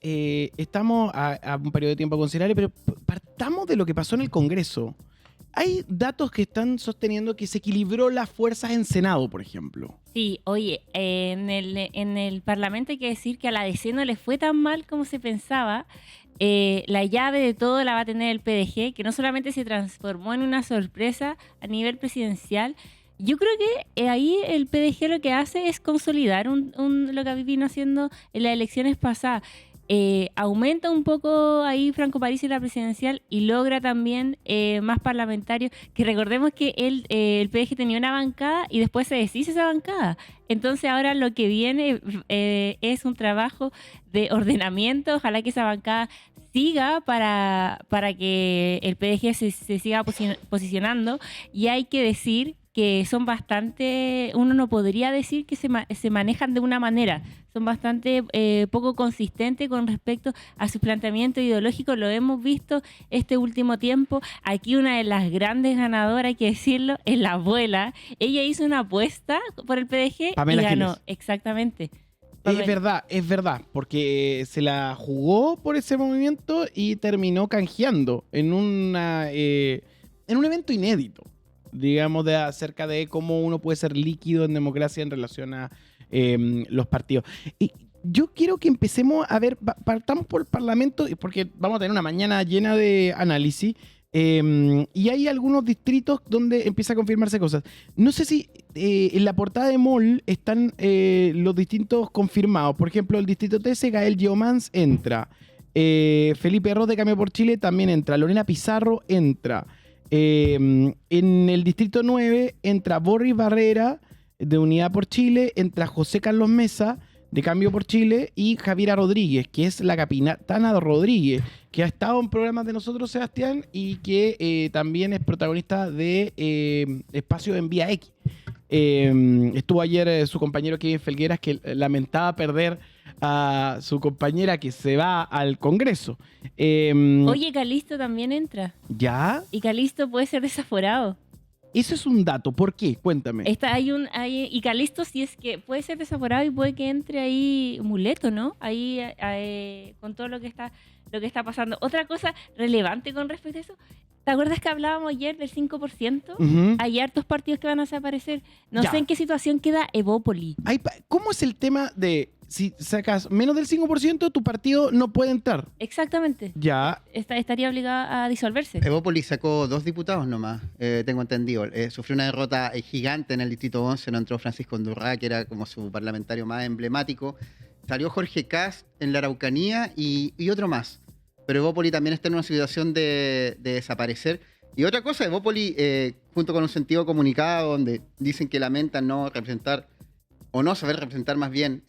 estamos a un periodo de tiempo considerable, pero partamos de lo que pasó en el Congreso. Hay datos que están sosteniendo que se equilibró las fuerzas en Senado, por ejemplo. Sí, oye, en el Parlamento hay que decir que a la DC no le fue tan mal como se pensaba. La llave de todo la va a tener el PDG, que no solamente se transformó en una sorpresa a nivel presidencial. Yo creo que ahí el PDG lo que hace es consolidar lo que vino haciendo en las elecciones pasadas. Aumenta un poco ahí Franco Parisi en la presidencial y logra también más parlamentarios, que recordemos que el PDG tenía una bancada y después se deshizo esa bancada. Entonces ahora lo que viene es un trabajo de ordenamiento. Ojalá que esa bancada siga para que el PDG se siga posicionando. Y hay que decir que son bastante, uno no podría decir que se manejan de una manera, son bastante poco consistentes con respecto a sus planteamientos ideológicos. Lo hemos visto este último tiempo. Aquí una de las grandes ganadoras, hay que decirlo, es la abuela. Ella hizo una apuesta por el PDG Pamela y ganó. Giles. Exactamente. Es verdad, porque se la jugó por ese movimiento y terminó canjeando en un evento inédito, digamos, acerca de cómo uno puede ser líquido en democracia en relación a los partidos. Y yo quiero que empecemos a ver, partamos por el Parlamento, porque vamos a tener una mañana llena de análisis, y hay algunos distritos donde empieza a confirmarse cosas. No sé si en la portada de MOL están los distintos confirmados. Por ejemplo, el distrito 13, Gael Giomans entra. Felipe Ros de Cambio por Chile también entra. Lorena Pizarro entra. En el distrito 9 entra Boris Barrera de Unidad por Chile, entra José Carlos Mesa de Cambio por Chile y Javiera Rodríguez, que es la capitana Rodríguez, que ha estado en programas de nosotros, Sebastián, y que también es protagonista de Espacio en Vía X. Estuvo ayer su compañero Kevin Felgueras, que lamentaba perder a su compañera que se va al Congreso. Oye, Calisto también entra. ¿Ya? Y Calisto puede ser desaforado. Eso es un dato. ¿Por qué? Cuéntame. Y Calisto, si es que puede ser desaforado y puede que entre ahí Muleto, ¿no? Ahí con todo lo que está pasando. Otra cosa relevante con respecto a eso, ¿te acuerdas que hablábamos ayer del 5%? Uh-huh. Hay hartos partidos que van a desaparecer. No Ya. sé en qué situación queda Evópoli. ¿Cómo es el tema de si sacas menos del 5%, tu partido no puede entrar? Exactamente. Ya. Estaría obligado a disolverse. Evópolis sacó 2 diputados nomás, tengo entendido. Sufrió una derrota gigante en el distrito 11, no entró Francisco Undurrá, que era como su parlamentario más emblemático. Salió Jorge Kast en la Araucanía y otro más. Pero Evópolis también está en una situación de desaparecer. Y otra cosa, Evópolis, junto con un sentido comunicado donde dicen que lamentan no representar, o no saber representar más bien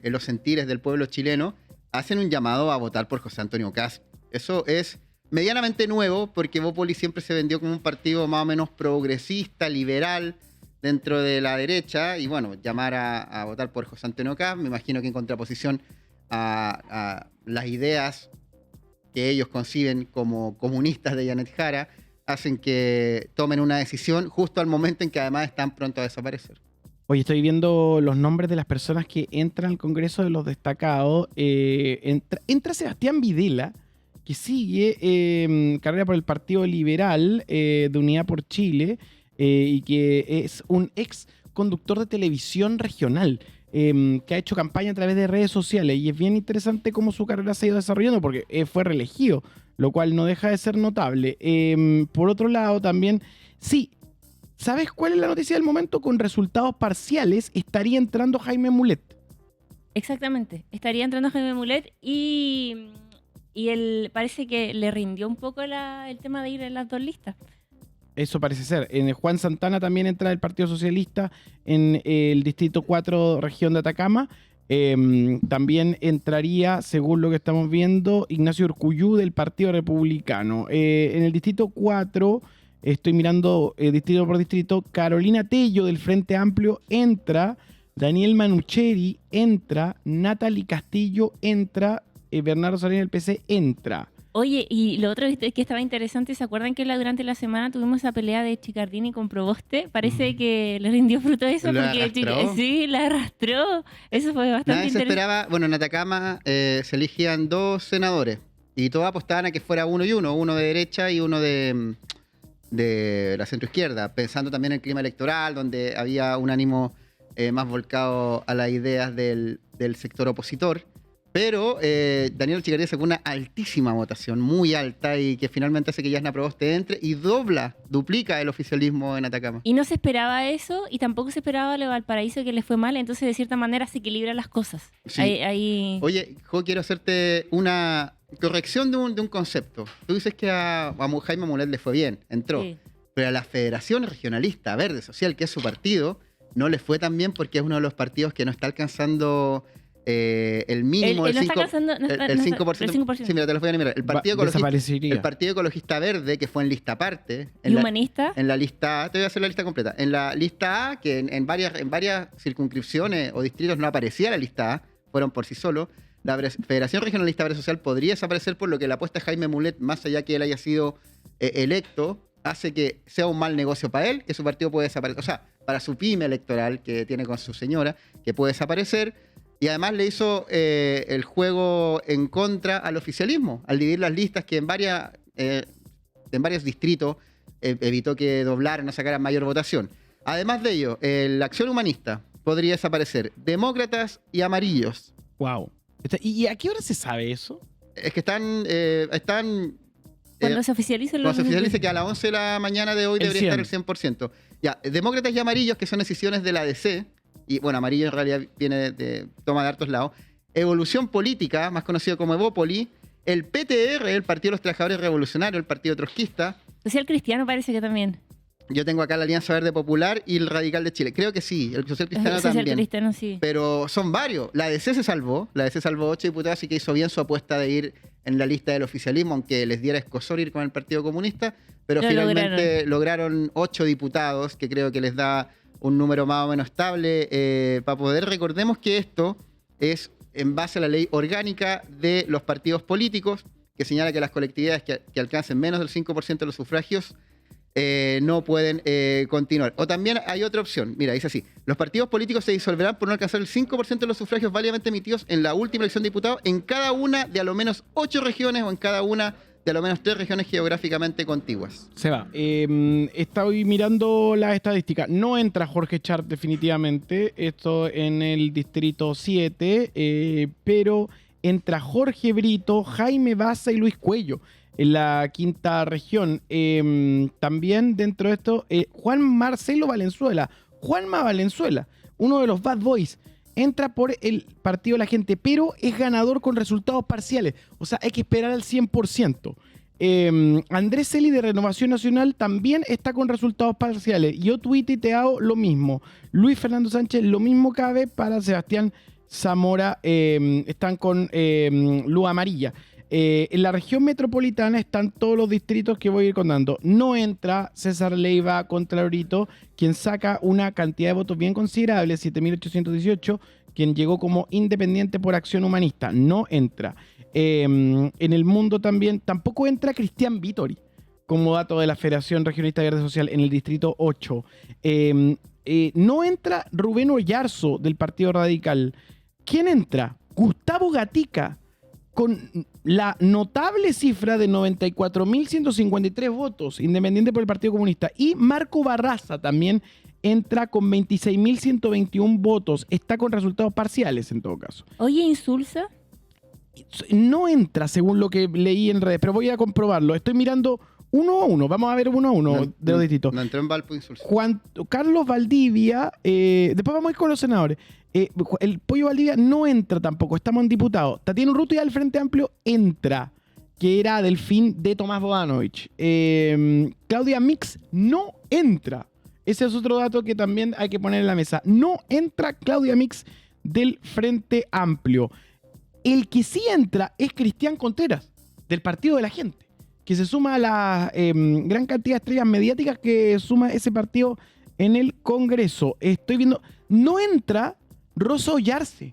los sentires del pueblo chileno, hacen un llamado a votar por José Antonio Kast. Eso es medianamente nuevo, porque Evópolis siempre se vendió como un partido más o menos progresista, liberal, dentro de la derecha, y bueno, llamar a votar por José Antonio Kast, me imagino que en contraposición a las ideas que ellos conciben como comunistas de Janet Jara, hacen que tomen una decisión justo al momento en que además están pronto a desaparecer. Oye, estoy viendo los nombres de las personas que entran al Congreso de los destacados. Entra Sebastián Videla, que sigue carrera por el Partido Liberal de Unidad por Chile y que es un ex conductor de televisión regional que ha hecho campaña a través de redes sociales, y es bien interesante cómo su carrera se ha ido desarrollando porque fue reelegido, lo cual no deja de ser notable. Por otro lado, también, sí, ¿sabes cuál es la noticia del momento? Con resultados parciales estaría entrando Jaime Mulet. Exactamente, estaría entrando Jaime Mulet y él parece que le rindió un poco el tema de ir en las dos listas. Eso parece ser. En Juan Santana también entra el Partido Socialista en el Distrito 4, región de Atacama. También entraría, según lo que estamos viendo, Ignacio Urcuyú del Partido Republicano. En el Distrito 4, estoy mirando distrito por distrito, Carolina Tello del Frente Amplio entra, Daniel Manucheri entra, Natalie Castillo entra, Bernardo Salinas del PC entra. Oye, y lo otro que estaba interesante, ¿se acuerdan que durante la semana tuvimos esa pelea de Chicardini con Proboste? Parece que le rindió fruto eso ¿Lo porque arrastró? sí, la arrastró. Eso fue bastante Nadie se interesante. esperaba. Bueno, en Atacama se elegían 2 senadores y todos apostaban a que fuera uno y uno de derecha y uno de la centroizquierda, pensando también en el clima electoral, donde había un ánimo más volcado a las ideas del sector opositor. Pero Daniel Chicardini sacó una altísima votación, muy alta, y que finalmente hace que Yasna Proboste entre y duplica el oficialismo en Atacama. Y no se esperaba eso, y tampoco se esperaba lo de Valparaíso que le fue mal, entonces de cierta manera se equilibran las cosas. Sí. Ahí... Oye, Jo, quiero hacerte una corrección de un concepto. Tú dices que a Jaime Mulet le fue bien, entró. Sí. Pero a la Federación Regionalista Verde Social, que es su partido, no le fue tan bien porque es uno de los partidos que no está alcanzando el mínimo, Él no el está 5%. alcanzando- no está- el no está- 5%. el 5%. Sí, mira, te lo voy a enumerar. Desaparecería. El Partido Ecologista Verde, que fue en lista aparte. ¿Y humanista? En la lista A, te voy a hacer la lista completa. En la lista A, que en varias circunscripciones o distritos no aparecía la lista A, fueron por sí solos. La Federación Regionalista Verde Social podría desaparecer, por lo que la apuesta de Jaime Mulet, más allá que él haya sido electo, hace que sea un mal negocio para él, que su partido puede desaparecer. O sea, para su pyme electoral que tiene con su señora, que puede desaparecer. Y además le hizo el juego en contra al oficialismo, al dividir las listas que en varios distritos evitó que doblaran o sacaran mayor votación. Además de ello, la Acción Humanista podría desaparecer. Demócratas y amarillos. Wow. ¿Y a qué hora se sabe eso? Es que están Cuando se oficializa cuando se oficialice que a las 11 de la mañana de hoy El debería 100. estar el 100%. Ya, demócratas y amarillos, que son decisiones de la DC, y bueno, amarillo en realidad viene toma de hartos lados. Evolución Política, más conocido como Evópoli. El PTR, el Partido de los Trabajadores Revolucionarios, el Partido Trotskista. Social Cristiano parece que también. Yo tengo acá la Alianza Verde Popular y el Radical de Chile. Creo que sí, el Social Cristiano Social también. Cristiano, sí. Pero son varios. La DC se salvó. La DC salvó 8 diputados, así que hizo bien su apuesta de ir en la lista del oficialismo, aunque les diera escozor ir con el Partido Comunista. Pero Lo finalmente lograron 8 diputados, que creo que les da un número más o menos estable para poder. Recordemos que esto es en base a la ley orgánica de los partidos políticos, que señala que las colectividades que alcancen menos del 5% de los sufragios no pueden continuar. O también hay otra opción. Mira, dice así. Los partidos políticos se disolverán por no alcanzar el 5% de los sufragios válidamente emitidos en la última elección de diputados en cada una de a lo menos 8 regiones o en cada una de a lo menos 3 regiones geográficamente contiguas. Se va. Estoy mirando las estadísticas. No entra Jorge Char definitivamente. Esto en el distrito 7. Pero entra Jorge Brito, Jaime Baza y Luis Cuello en la quinta región. También dentro de esto, Juan Marcelo Valenzuela. Juanma Valenzuela, uno de los Bad Boys, entra por el Partido de la Gente, pero es ganador con resultados parciales. O sea, hay que esperar al 100%. Andrés Celi de Renovación Nacional también está con resultados parciales. Yo tuiteado lo mismo. Luis Fernando Sánchez, lo mismo cabe para Sebastián Zamora. Están con luz amarilla. En la región metropolitana están todos los distritos que voy a ir contando. No entra César Leiva contra Brito, quien saca una cantidad de votos bien considerable, 7.818, quien llegó como independiente por Acción Humanista. No entra. En el mundo también tampoco entra Cristian Vittori como dato de la Federación Regionalista Verde Social en el distrito 8. No entra Rubén Oyarzo del Partido Radical. ¿Quién entra? Gustavo Gatica, con la notable cifra de 94.153 votos, independiente por el Partido Comunista. Y Marco Barraza también entra con 26.121 votos. Está con resultados parciales en todo caso. Oye, Insulsa. No entra según lo que leí en redes, pero voy a comprobarlo. Estoy mirando uno a uno. Vamos a ver uno a uno de los distritos. No entró en Valpo Insulsa. Juan Carlos Valdivia, después vamos a ir con los senadores. El Pollo Valdivia no entra tampoco, estamos en diputados. Tatiana Urrutia del Frente Amplio entra, que era del fin de Tomás Bodanovich. Claudia Mix no entra. Ese es otro dato que también hay que poner en la mesa. No entra Claudia Mix del Frente Amplio. El que sí entra es Cristian Contreras, del Partido de la Gente, que se suma a la gran cantidad de estrellas mediáticas que suma ese partido en el Congreso. Estoy viendo, no entra Rosa Ollarse.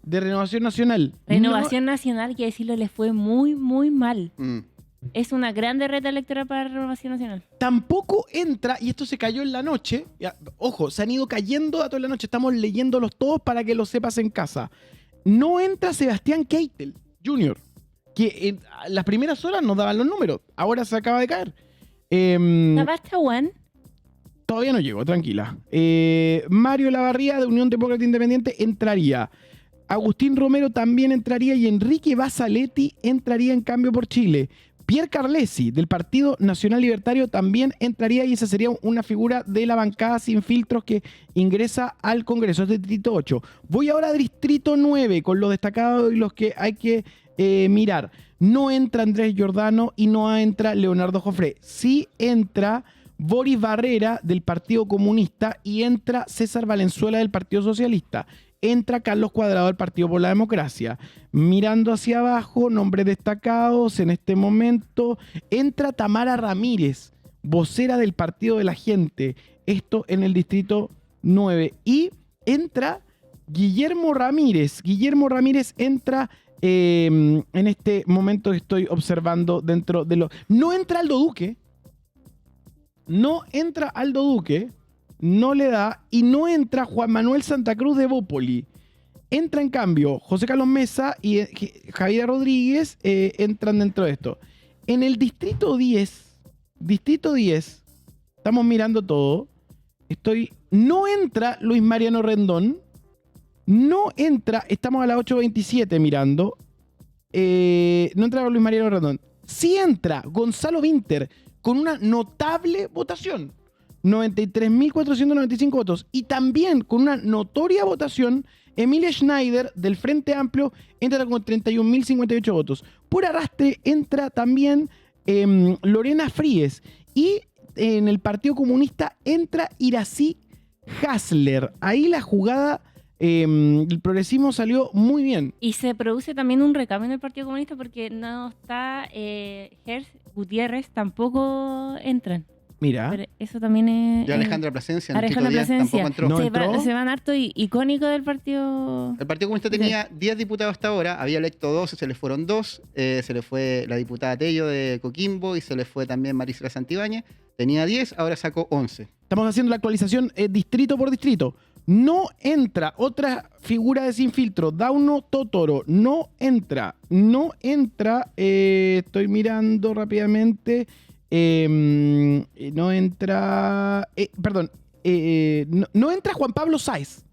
de Renovación Nacional. Renovación Nacional, que decirlo, le fue muy, muy mal. Mm. Es una gran derrota electoral para Renovación Nacional. Tampoco entra, y esto se cayó en la noche, ojo, se han ido cayendo datos en la noche, estamos leyéndolos todos para que los sepas en casa. No entra Sebastián Keitel Jr., que en las primeras horas nos daban los números, ahora se acaba de caer. Tawan. Todavía no llegó, tranquila. Mario Lavarría, de Unión Demócrata Independiente, entraría. Agustín Romero también entraría y Enrique Basaletti entraría en Cambio por Chile. Pierre Carlesi, del Partido Nacional Libertario, también entraría y esa sería una figura de la bancada sin filtros que ingresa al Congreso. Es de Distrito 8. Voy ahora a Distrito 9 con los destacados y los que hay que mirar. No entra Andrés Giordano y no entra Leonardo Jofré. Sí entra Boris Barrera del Partido Comunista y entra César Valenzuela del Partido Socialista. Entra Carlos Cuadrado del Partido por la Democracia. Mirando hacia abajo, nombres destacados en este momento. Entra Tamara Ramírez, vocera del Partido de la Gente. Esto en el Distrito 9. Y entra Guillermo Ramírez. Guillermo Ramírez entra en este momento que estoy observando dentro de los... No entra Aldo Duque. No entra Aldo Duque. No le da, y no entra Juan Manuel Santa Cruz de Bópoli. Entra en cambio José Carlos Mesa y Javier Rodríguez entran dentro de esto. En el Distrito 10, estamos mirando todo. No entra Luis Mariano Rendón. No entra, estamos a las 8:27 mirando. No entra Luis Mariano Rendón. Sí entra Gonzalo Vinter con una notable votación. 93.495 votos. Y también con una notoria votación, Emilia Schneider del Frente Amplio entra con 31.058 votos. Por arrastre entra también Lorena Fríes. Y en el Partido Comunista entra Irací Hasler. Ahí la jugada el progresismo salió muy bien. Y se produce también un recambio en el Partido Comunista porque no está Gers Gutiérrez, tampoco entran. Mira. Pero eso también es... Ya Alejandra Plasencia, en Alejandra Distrito 10 Plasencia. tampoco entró. No. Se van harto icónico del partido. El Partido Comunista tenía 10 diputados hasta ahora, había electo 12, se le fueron 2, se le fue la diputada Tello de Coquimbo y se le fue también Marisela Santibáñez. Tenía 10, ahora sacó 11. Estamos haciendo la actualización distrito por distrito. No entra otra figura de sin filtro. Dauno Totoro. No entra. Estoy mirando rápidamente. No entra. No entra Juan Pablo Sáez.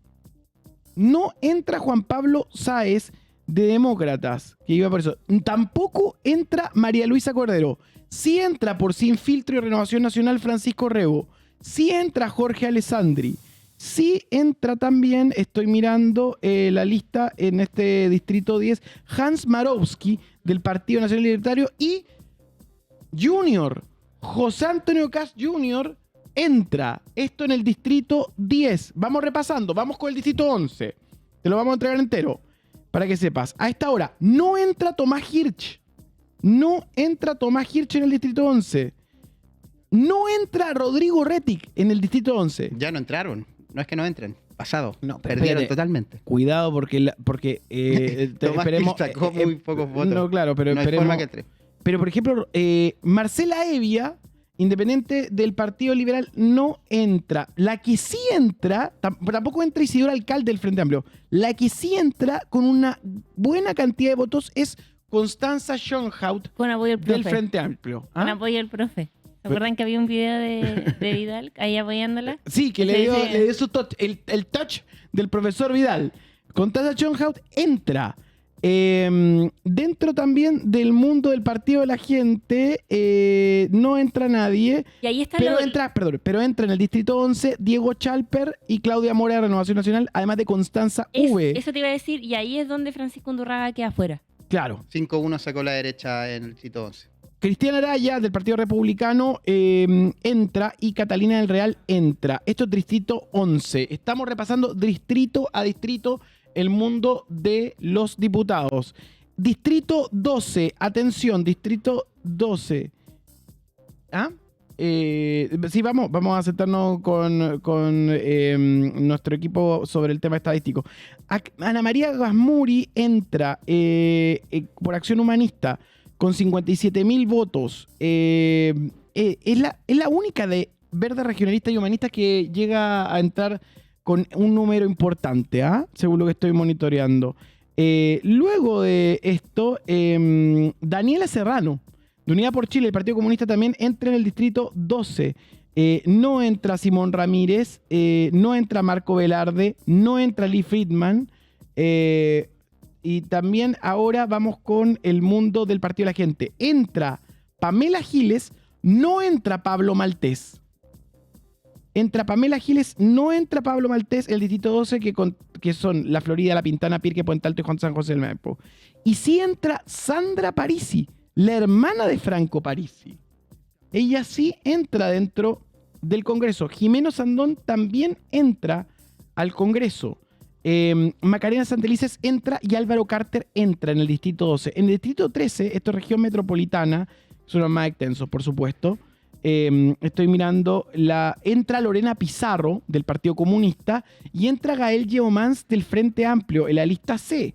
No entra Juan Pablo Sáez de Demócratas, que iba por eso. Tampoco entra María Luisa Cordero. Sí entra por Sin Filtro y Renovación Nacional Francisco Rego. Sí entra Jorge Alessandri. Sí entra también, estoy mirando la lista en este Distrito 10, Hans Marowski del Partido Nacional Libertario y Junior, José Antonio Cast Jr. entra. Esto en el Distrito 10. Vamos repasando, vamos con el Distrito 11. Te lo vamos a entregar entero para que sepas. A esta hora no entra Tomás Hirsch. No entra Tomás Hirsch en el Distrito 11. No entra Rodrigo Rettig en el Distrito 11. Ya no entraron. No es que no entren. Pasado. No, perdieron espérate. Totalmente. Cuidado porque Tomás esperemos. Hirsch sacó muy pocos votos. No, claro, pero no hay esperemos. forma que entre. Pero, por ejemplo, Marcela Evia, independiente del Partido Liberal, no entra. La que sí entra, tampoco entra Isidoro Alcalde del Frente Amplio. La que sí entra con una buena cantidad de votos es Constanza Schoenhout Con apoyo del profe. del Frente Amplio. ¿Ah? Con apoyo del profe. ¿Se acuerdan que había un video de Vidal ahí apoyándola? Sí, que le dio su touch, el touch del profesor Vidal. Constanza Schoenhout entra. Dentro también del mundo del Partido de la Gente no entra nadie. Y ahí está pero entra en el Distrito 11 Diego Chalper y Claudia Mora de Renovación Nacional, además de Constanza V. Eso te iba a decir, y ahí es donde Francisco Undurraga queda afuera. Claro. 5-1 sacó la derecha en el Distrito 11. Cristian Araya, del Partido Republicano, entra y Catalina del Real entra. Esto es Distrito 11. Estamos repasando distrito a distrito el mundo de los diputados. Distrito 12, atención, Distrito 12. ¿Ah? Sí, vamos a sentarnos con nuestro equipo sobre el tema estadístico. Ana María Gasmuri entra por Acción Humanista con 57.000 votos. Es la única de Verde Regionalista y Humanista que llega a entrar con un número importante, según lo que estoy monitoreando. Luego de esto, Daniela Serrano, de Unidad por Chile, el Partido Comunista, también entra en el distrito 12. No entra Simón Ramírez, no entra Marco Velarde, no entra Lee Friedman. Y también ahora vamos con el mundo del Partido de la Gente. Entra Pamela Giles, no entra Pablo Maltés. Entra Pamela Giles, no entra Pablo Maltés, el distrito 12, que son La Florida, La Pintana, Pirque, Puente Alto y Juan San José del Maipo. Y sí entra Sandra Parisi, la hermana de Franco Parisi. Ella sí entra dentro del Congreso. Jimeno Sandón también entra al Congreso. Macarena Santelices entra y Álvaro Carter entra en el distrito 12. En el distrito 13, esto es región metropolitana, son los más extensos, por supuesto. Estoy mirando, entra Lorena Pizarro del Partido Comunista y entra Gael Yeomans del Frente Amplio en la lista C.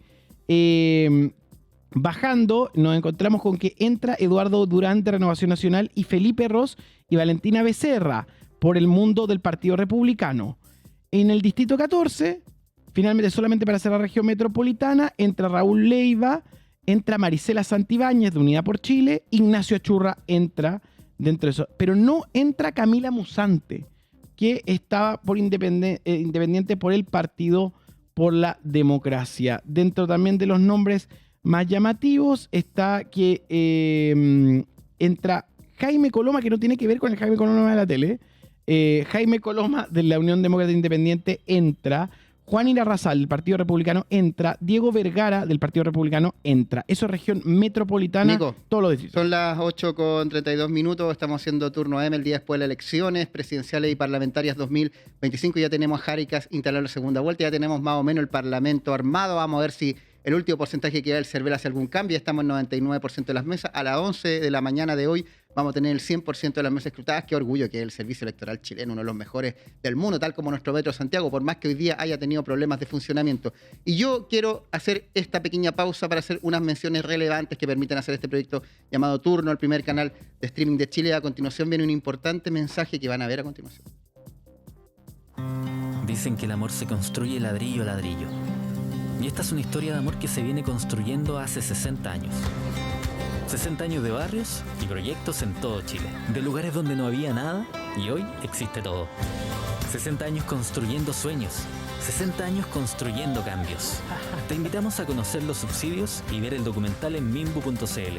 Bajando, nos encontramos con que entra Eduardo Durán de Renovación Nacional y Felipe Ros y Valentina Becerra por el mundo del Partido Republicano. En el distrito 14, finalmente solamente para hacer la región metropolitana, entra Raúl Leiva, entra Marisela Santibáñez de Unidad por Chile, Ignacio Achurra entra dentro de eso, pero no entra Camila Musante, que estaba por independiente por el Partido por la Democracia. Dentro también de los nombres más llamativos está que entra Jaime Coloma, que no tiene que ver con el Jaime Coloma de la tele. Jaime Coloma de la Unión Demócrata Independiente entra. Juan Irarrázaval del Partido Republicano entra. Diego Vergara del Partido Republicano entra. Eso es región metropolitana. Nico, todos los distritos. Son las 8:32. Estamos haciendo turno AM el día después de las elecciones presidenciales y parlamentarias 2025. Ya tenemos a Jaricas instalado la segunda vuelta. Ya tenemos más o menos el Parlamento armado. Vamos a ver si el último porcentaje que da el CERVEL hace algún cambio. Estamos en 99% de las mesas. A las 11 de la mañana de hoy vamos a tener el 100% de las mesas escrutadas. Qué orgullo que es el servicio electoral chileno, uno de los mejores del mundo, tal como nuestro Metro Santiago, por más que hoy día haya tenido problemas de funcionamiento. Y yo quiero hacer esta pequeña pausa para hacer unas menciones relevantes que permitan hacer este proyecto llamado Turno, el primer canal de streaming de Chile. A continuación viene un importante mensaje que van a ver a continuación. Dicen que el amor se construye ladrillo a ladrillo. Y esta es una historia de amor que se viene construyendo hace 60 años. 60 años de barrios y proyectos en todo Chile. De lugares donde no había nada y hoy existe todo. 60 años construyendo sueños. 60 años construyendo cambios. Te invitamos a conocer los subsidios y ver el documental en minbu.cl.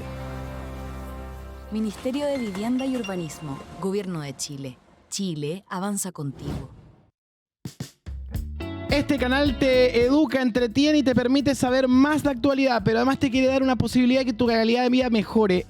Ministerio de Vivienda y Urbanismo. Gobierno de Chile. Chile avanza contigo. Este canal te educa, entretiene y te permite saber más de actualidad, pero además te quiere dar una posibilidad de que tu calidad de vida mejore.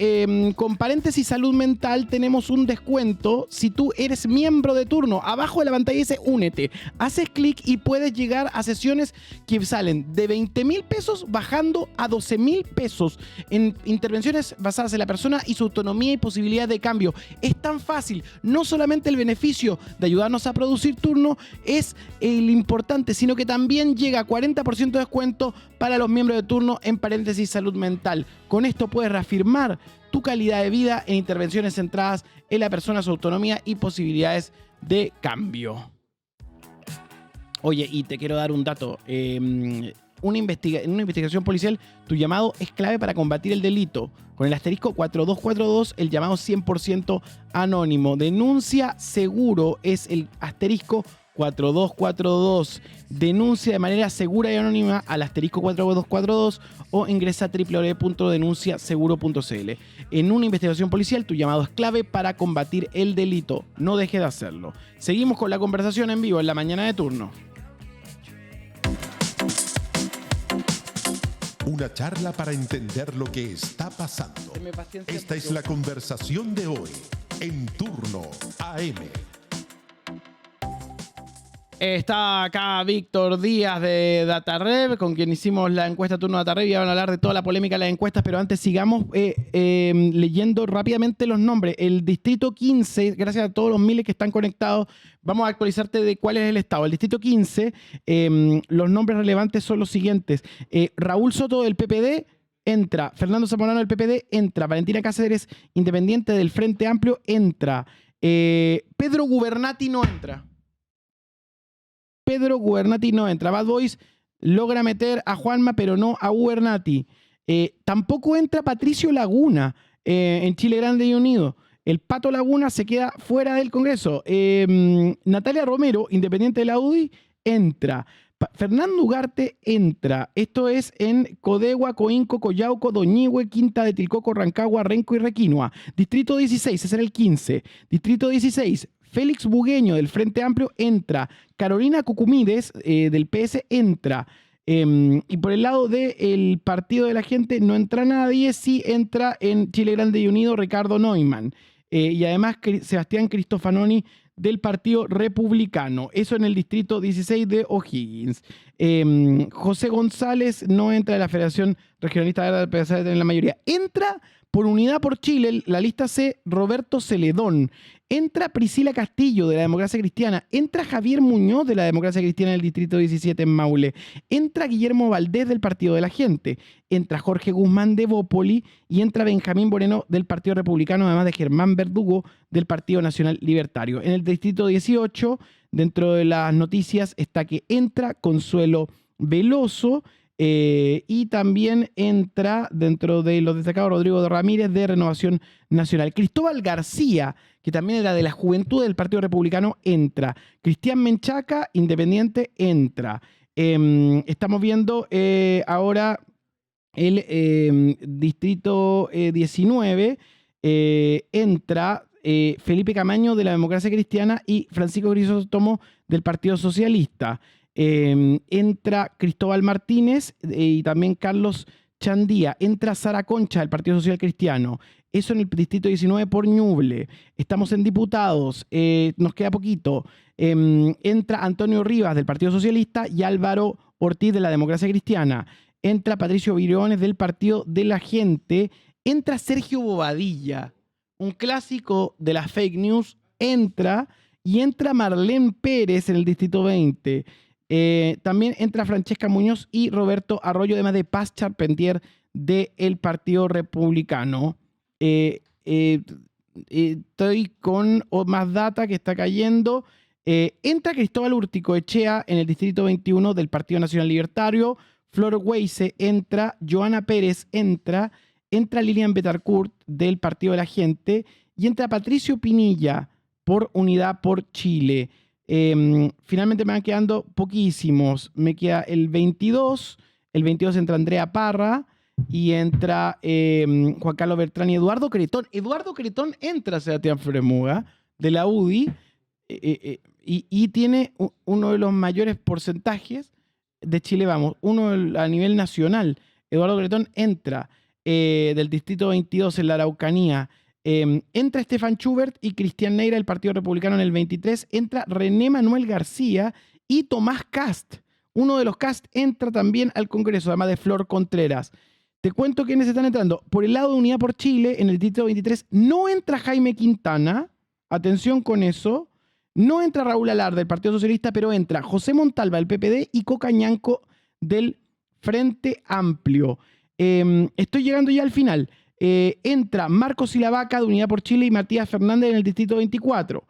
Con Paréntesis Salud Mental tenemos un descuento si tú eres miembro de Turno. Abajo de la pantalla dice Únete. Haces clic y puedes llegar a sesiones que salen de 20.000 pesos bajando a 12.000 pesos en intervenciones basadas en la persona y su autonomía y posibilidad de cambio. Es tan fácil. No solamente el beneficio de ayudarnos a producir Turno es el importante, sino que también llega a 40% de descuento para los miembros de Turno en Paréntesis Salud Mental. Con esto puedes reafirmar tu calidad de vida en intervenciones centradas en la persona, su autonomía y posibilidades de cambio. Oye, y te quiero dar un dato. En una investigación policial, tu llamado es clave para combatir el delito. Con el asterisco 4242, el llamado 100% anónimo. Denuncia seguro es el asterisco 4242. Denuncia de manera segura y anónima al asterisco 4242 o ingresa a www.denunciaseguro.cl. En una investigación policial, tu llamado es clave para combatir el delito. No deje de hacerlo. Seguimos con la conversación en vivo en la mañana de Turno. Una charla para entender lo que está pasando. Esta es la conversación de hoy en Turno AM. Está acá Víctor Díaz de DataRev, con quien hicimos la encuesta Turno DataRev, y van a hablar de toda la polémica de las encuestas, pero antes sigamos leyendo rápidamente los nombres. El distrito 15, gracias a todos los miles que están conectados, vamos a actualizarte de cuál es el estado. El distrito 15, los nombres relevantes son los siguientes. Raúl Soto del PPD entra, Fernando Zamorano del PPD entra, Valentina Cáceres, independiente del Frente Amplio, entra, Pedro Gubernati no entra. Pedro Gubernati no entra. Bad Boys logra meter a Juanma, pero no a Gubernati. Tampoco entra Patricio Laguna en Chile Grande y Unido. El Pato Laguna se queda fuera del Congreso. Natalia Romero, independiente de la UDI, entra. Fernando Ugarte entra. Esto es en Codegua, Coinco, Coyhaique, Doñihue, Quinta de Tilcoco, Rancagua, Renco y Requinoa. Distrito 16, ese era el 15. Distrito 16, Félix Bugueño del Frente Amplio entra. Carolina Cucumides del PS entra. Y por el lado del Partido de la Gente no entra nadie. Sí entra en Chile Grande y Unido Ricardo Neumann. Y además Sebastián Cristofanoni del Partido Republicano. Eso en el distrito 16 de O'Higgins. José González no entra de la Federación Regionalista Verde, a pesar de tener la mayoría. Entra por Unidad por Chile, la lista C, Roberto Celedón. Entra Priscila Castillo de la Democracia Cristiana. Entra Javier Muñoz de la Democracia Cristiana en el distrito 17 en Maule. Entra Guillermo Valdés del Partido de la Gente. Entra Jorge Guzmán de Bópoli y entra Benjamín Moreno del Partido Republicano, además de Germán Verdugo del Partido Nacional Libertario. En el distrito 18, dentro de las noticias, está que entra Consuelo Veloso. Y también entra dentro de los destacados Rodrigo Ramírez de Renovación Nacional. Cristóbal García, que también era de la Juventud del Partido Republicano, entra. Cristian Menchaca, independiente, entra. Estamos viendo ahora el distrito 19, entra Felipe Camaño de la Democracia Cristiana y Francisco Crisóstomo del Partido Socialista. Entra Cristóbal Martínez y también Carlos Chandía. Entra Sara Concha del Partido Social Cristiano. Eso en el distrito 19 por Ñuble. Estamos en diputados. Nos queda poquito. Entra Antonio Rivas del Partido Socialista y Álvaro Ortiz de la Democracia Cristiana. Entra Patricio Briones del Partido de la Gente. Entra Sergio Bobadilla, un clásico de las fake news. Entra y entra Marlene Pérez en el distrito 20. También entra Francesca Muñoz y Roberto Arroyo, además de Paz Charpentier del Partido Republicano. Estoy con más data que está cayendo. Entra Cristóbal Urticoechea en el distrito 21 del Partido Nacional Libertario. Flor Weise entra. Joana Pérez entra. Entra Lilian Betancourt del Partido de la Gente. Y entra Patricio Pinilla por Unidad por Chile. Finalmente me van quedando poquísimos. Me queda el 22. El 22 entra Andrea Parra y entra Juan Carlos Bertrán y Eduardo Cretón. Eduardo Cretón entra, Sebastián Fremuga, de la UDI, y tiene uno de los mayores porcentajes de Chile Vamos, uno a nivel nacional. Eduardo Cretón entra del distrito 22 en la Araucanía. Entra Estefan Schubert y Cristian Neira del Partido Republicano en el 23. Entra René Manuel García y Tomás Cast. Uno de los Cast entra también al Congreso, además de Flor Contreras. Te cuento quiénes están entrando. Por el lado de Unidad por Chile, en el distrito 23, no entra Jaime Quintana. Atención con eso. No entra Raúl Alar del Partido Socialista, pero entra José Montalva del PPD y Coca Ñanco del Frente Amplio. Estoy llegando ya al final. Entra Marcos Silavaca de Unidad por Chile y Matías Fernández en el distrito 24.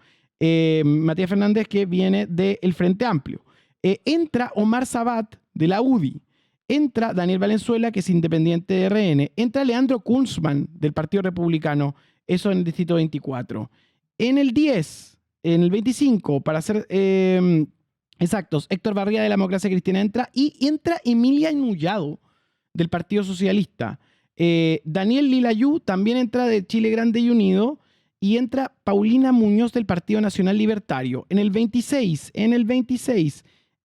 Matías Fernández, que viene del Frente Amplio. Entra Omar Sabat de la UDI. Entra Daniel Valenzuela, que es independiente de RN. Entra Leandro Kunzman del Partido Republicano. Eso en el distrito 24. En el 10, en el 25, para ser exactos, Héctor Barría de la Democracia Cristiana entra. Y entra Emilia Nullado del Partido Socialista. Daniel Lilayú también entra de Chile Grande y Unido. Y entra Paulina Muñoz del Partido Nacional Libertario. En el 26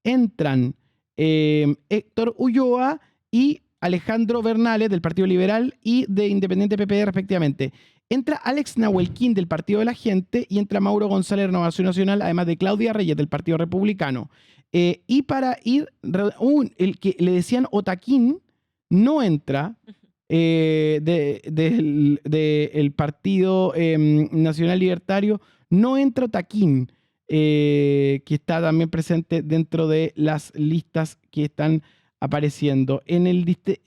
entran Héctor Ulloa y Alejandro Bernales del Partido Liberal y de Independiente PPD respectivamente. Entra Alex Nahuelquín del Partido de la Gente y entra Mauro González de Renovación Nacional, además de Claudia Reyes del Partido Republicano. Y para ir, el que le decían Otaquín no entra del Partido Nacional Libertario, no entra Otaquín, que está también presente dentro de las listas que están apareciendo.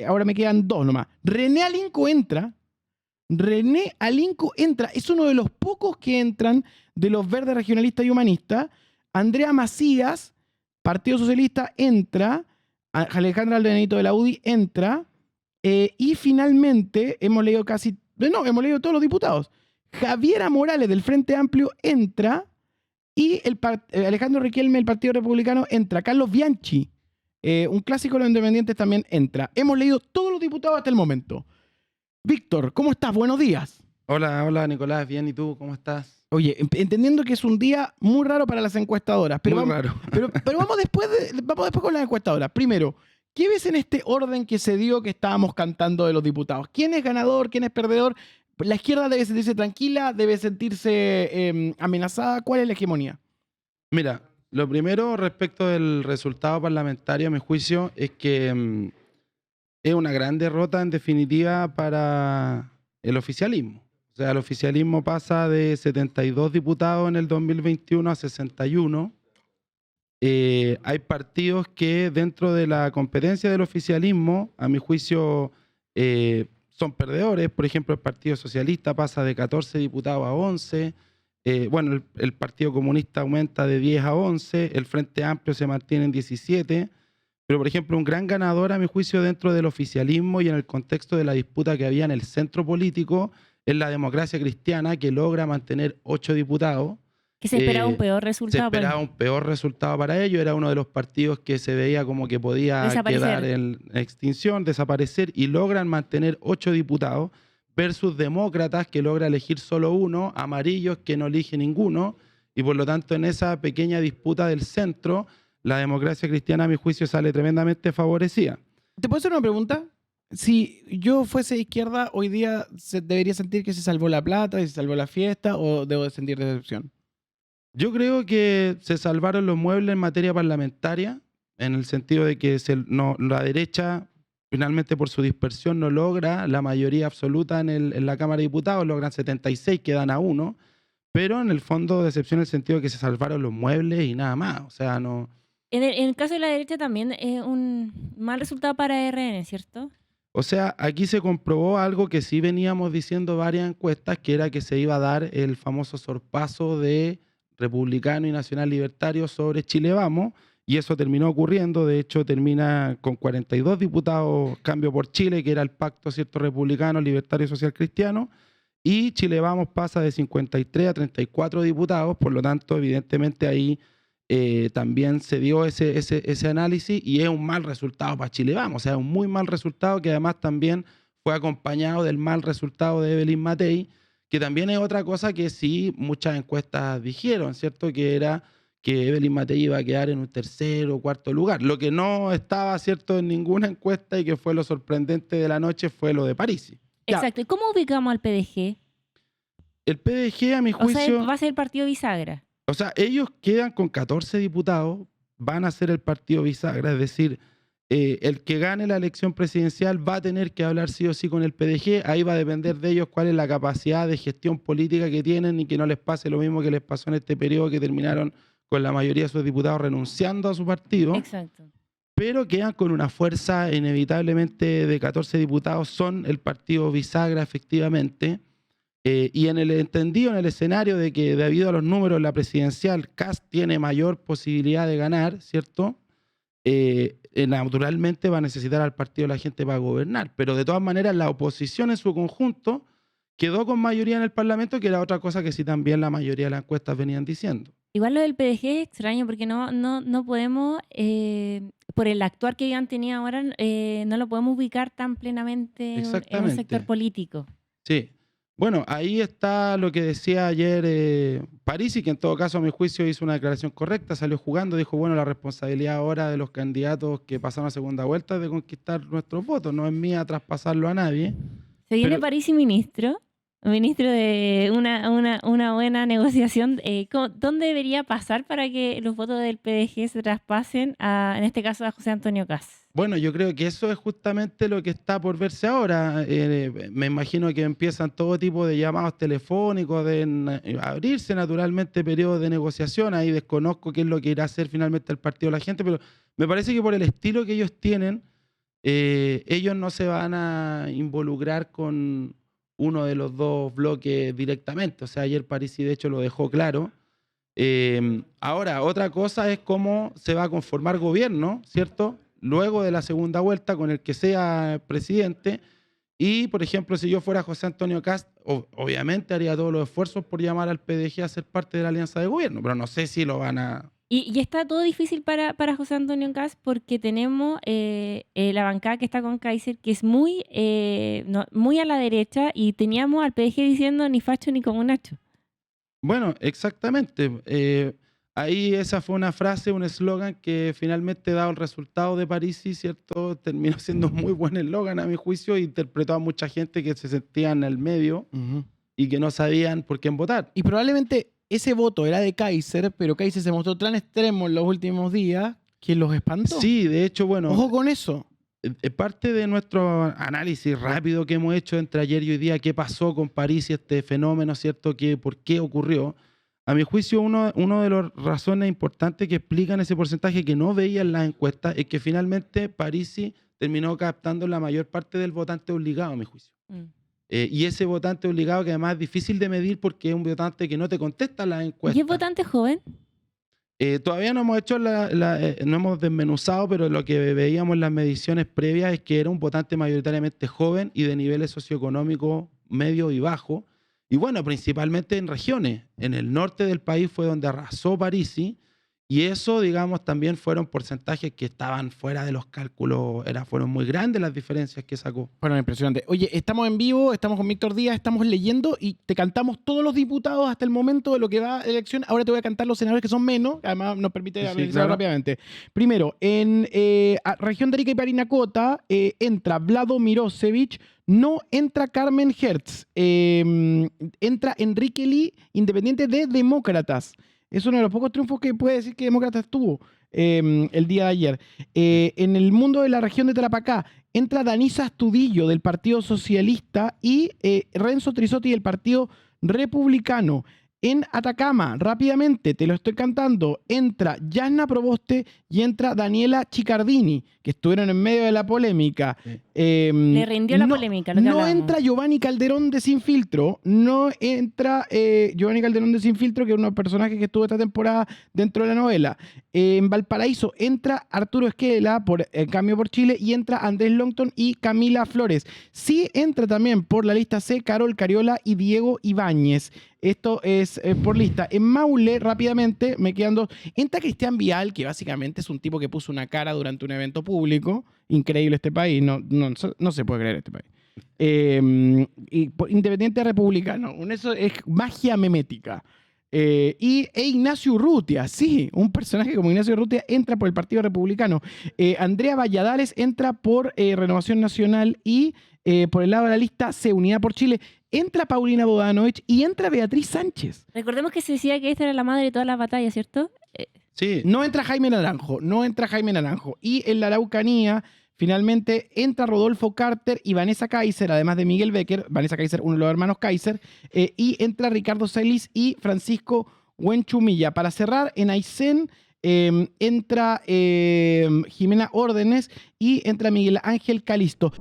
Ahora me quedan dos nomás. René Alinco entra, es uno de los pocos que entran de los verdes regionalistas y humanistas. Andrea Macías, Partido Socialista, entra. Alejandra Aldenito de la UDI entra. Y finalmente hemos leído todos los diputados. Javiera Morales del Frente Amplio entra. Y Alejandro Riquelme del Partido Republicano entra. Carlos Bianchi, un clásico de los independientes, también entra. Hemos leído todos los diputados hasta el momento. Víctor, ¿cómo estás? Buenos días. Hola Nicolás, bien, ¿y tú? ¿Cómo estás? Oye, entendiendo que es un día muy raro para las encuestadoras, pero Muy vamos, raro. pero vamos después con las encuestadoras. Primero, ¿qué ves en este orden que se dio que estábamos cantando de los diputados? ¿Quién es ganador? ¿Quién es perdedor? ¿La izquierda debe sentirse tranquila? ¿Debe sentirse amenazada? ¿Cuál es la hegemonía? Mira, lo primero respecto del resultado parlamentario, a mi juicio, es que es una gran derrota en definitiva para el oficialismo. O sea, el oficialismo pasa de 72 diputados en el 2021 a 61. Hay partidos que dentro de la competencia del oficialismo, a mi juicio, son perdedores. Por ejemplo, el Partido Socialista pasa de 14 diputados a 11. El Partido Comunista aumenta de 10 a 11. El Frente Amplio se mantiene en 17. Pero, por ejemplo, un gran ganador, a mi juicio, dentro del oficialismo y en el contexto de la disputa que había en el centro político, es la Democracia Cristiana, que logra mantener 8 diputados. Que se esperaba un peor resultado. Se esperaba un peor resultado para ellos. Era uno de los partidos que se veía como que podía quedar en extinción, desaparecer, y logran mantener 8 diputados versus demócratas, que logra elegir solo 1, amarillos, que no elige ninguno, y por lo tanto en esa pequeña disputa del centro, la Democracia Cristiana, a mi juicio, sale tremendamente favorecida. ¿Te puedo hacer una pregunta? Si yo fuese de izquierda, hoy día ¿debería sentir que se salvó la plata y se salvó la fiesta, o debo de sentir decepción? Yo creo que se salvaron los muebles en materia parlamentaria, en el sentido de que la derecha, finalmente por su dispersión, no logra la mayoría absoluta en la Cámara de Diputados, logran 76, quedan a 1, pero en el fondo decepción en el sentido de que se salvaron los muebles y nada más. O sea, no... En el caso de la derecha también es un mal resultado para RN, ¿cierto? O sea, aquí se comprobó algo que sí veníamos diciendo varias encuestas, que era que se iba a dar el famoso sorpaso de Republicano y Nacional Libertario sobre Chile Vamos, y eso terminó ocurriendo. De hecho, termina con 42 diputados Cambio por Chile, que era el pacto, ¿cierto?, republicano, libertario y social cristiano, y Chile Vamos pasa de 53 a 34 diputados. Por lo tanto, evidentemente ahí también se dio ese análisis, y es un mal resultado para Chile Vamos. O sea, un muy mal resultado, que además también fue acompañado del mal resultado de Evelyn Matei, que también es otra cosa que sí muchas encuestas dijeron, ¿cierto?, que era que Evelyn Matei iba a quedar en un tercer o cuarto lugar. Lo que no estaba, ¿cierto?, en ninguna encuesta, y que fue lo sorprendente de la noche, fue lo de Parisi. Exacto. ¿Y cómo ubicamos al PDG? El PDG, a mi juicio... O sea, va a ser el partido bisagra. O sea, ellos quedan con 14 diputados, van a ser el partido bisagra, es decir, el que gane la elección presidencial va a tener que hablar sí o sí con el PDG. Ahí va a depender de ellos cuál es la capacidad de gestión política que tienen, y que no les pase lo mismo que les pasó en este periodo, que terminaron con la mayoría de sus diputados renunciando a su partido. Exacto. Pero quedan con una fuerza inevitablemente de 14 diputados, son el partido bisagra efectivamente. Y en el entendido, en el escenario de que debido a los números la presidencial, Kast tiene mayor posibilidad de ganar, ¿cierto? Naturalmente va a necesitar al partido de la gente para gobernar, pero de todas maneras la oposición en su conjunto quedó con mayoría en el Parlamento, que era otra cosa que sí también la mayoría de las encuestas venían diciendo. Igual lo del PDG es extraño, porque no podemos, por el actuar que han tenido ahora, no lo podemos ubicar tan plenamente en un sector político. Sí. Bueno, ahí está lo que decía ayer Parisi, que en todo caso, a mi juicio, hizo una declaración correcta, salió jugando, dijo, bueno, la responsabilidad ahora de los candidatos que pasaron a segunda vuelta es de conquistar nuestros votos, no es mía traspasarlo a nadie. ¿Se viene Parisi ministro? ministro de una buena negociación. ¿Dónde debería pasar para que los votos del PDG se traspasen, en este caso, a José Antonio Kast? Bueno, yo creo que eso es justamente lo que está por verse ahora. Me imagino que empiezan todo tipo de llamados telefónicos, de abrirse naturalmente periodos de negociación. Ahí desconozco qué es lo que irá a hacer finalmente el partido de la gente, pero me parece que por el estilo que ellos tienen, ellos no se van a involucrar con uno de los dos bloques directamente. O sea, ayer Parisi de hecho lo dejó claro. Ahora, otra cosa es cómo se va a conformar gobierno, ¿cierto? Luego de la segunda vuelta con el que sea presidente. Y, por ejemplo, si yo fuera José Antonio Kast, obviamente haría todos los esfuerzos por llamar al PDG a ser parte de la alianza de gobierno, pero no sé si lo van a... Y está todo difícil para José Antonio Kast porque tenemos la bancada que está con Kaiser, que es muy a la derecha, y teníamos al PDG diciendo ni facho ni como Nacho. Bueno, exactamente. Ahí esa fue una frase, un eslogan que finalmente, dado el resultado de Parisi, ¿cierto? Terminó siendo un muy buen eslogan a mi juicio, e interpretó a mucha gente que se sentía en el medio y que no sabían por quién votar. Y probablemente ese voto era de Kaiser, pero Kaiser se mostró tan extremo en los últimos días que los espantó. Sí, de hecho, bueno... Ojo con eso. Parte de nuestro análisis rápido que hemos hecho entre ayer y hoy día, qué pasó con Parisi, este fenómeno, ¿cierto? ¿Por qué ocurrió? A mi juicio, una de las razones importantes que explican ese porcentaje que no veía en las encuestas es que finalmente Parisi terminó captando la mayor parte del votante obligado, a mi juicio. Y ese votante obligado, que además es difícil de medir porque es un votante que no te contesta las encuestas. ¿Y es votante joven? Todavía no hemos hecho no hemos desmenuzado, pero lo que veíamos en las mediciones previas es que era un votante mayoritariamente joven y de niveles socioeconómicos medio y bajo. Y bueno, principalmente en regiones. En el norte del país fue donde arrasó Parisi, y eso, digamos, también fueron porcentajes que estaban fuera de los cálculos. Fueron muy grandes las diferencias que sacó. Fueron impresionantes. Oye, estamos en vivo, estamos con Víctor Díaz, estamos leyendo y te cantamos todos los diputados hasta el momento de lo que va a elección. Ahora te voy a cantar los senadores que son menos, además nos permite analizar rápidamente. Primero, en región de Arica y Parinacota entra Vlado Mirosevic, no entra Carmen Hertz, entra Enrique Lee, independiente de Demócratas. Es uno de los pocos triunfos que puede decir que Demócratas tuvo el día de ayer. En el mundo de la región de Tarapacá entra Danisa Astudillo del Partido Socialista y Renzo Trisotti del Partido Republicano. En Atacama, rápidamente, te lo estoy cantando, entra Yasna Proboste y entra Daniela Chicardini, que estuvieron en medio de la polémica. Le rindió la polémica. No entra Giovanni Calderón de Sin Filtro, no entra Giovanni Calderón de Sin Filtro, que es un personaje que estuvo esta temporada dentro de la novela. En Valparaíso entra Arturo Esquela por Cambio por Chile y entra Andrés Longton y Camila Flores. Sí entra también por la lista C Carol Cariola y Diego Ibáñez. Esto es por lista. En Maule, rápidamente, me quedan dos. Entra Cristian Vial, que básicamente es un tipo que puso una cara durante un evento público. Increíble este país. No se puede creer este país. Independiente republicano. Eso es magia memética. E Ignacio Urrutia, sí, un personaje como Ignacio Urrutia entra por el Partido Republicano. Andrea Valladares entra por Renovación Nacional y por el lado de la lista C, Unidad por Chile, entra Paulina Bodanovich y entra Beatriz Sánchez. Recordemos que se decía que esta era la madre de todas las batallas, ¿cierto? Sí. No entra Jaime Naranjo. Y en la Araucanía, finalmente, entra Rodolfo Carter y Vanessa Kaiser, además de Miguel Becker, Vanessa Kaiser, uno de los hermanos Kaiser, y entra Ricardo Celis y Francisco Huenchumilla. Para cerrar, en Aysén entra Jimena Órdenes y entra Miguel Ángel Calisto.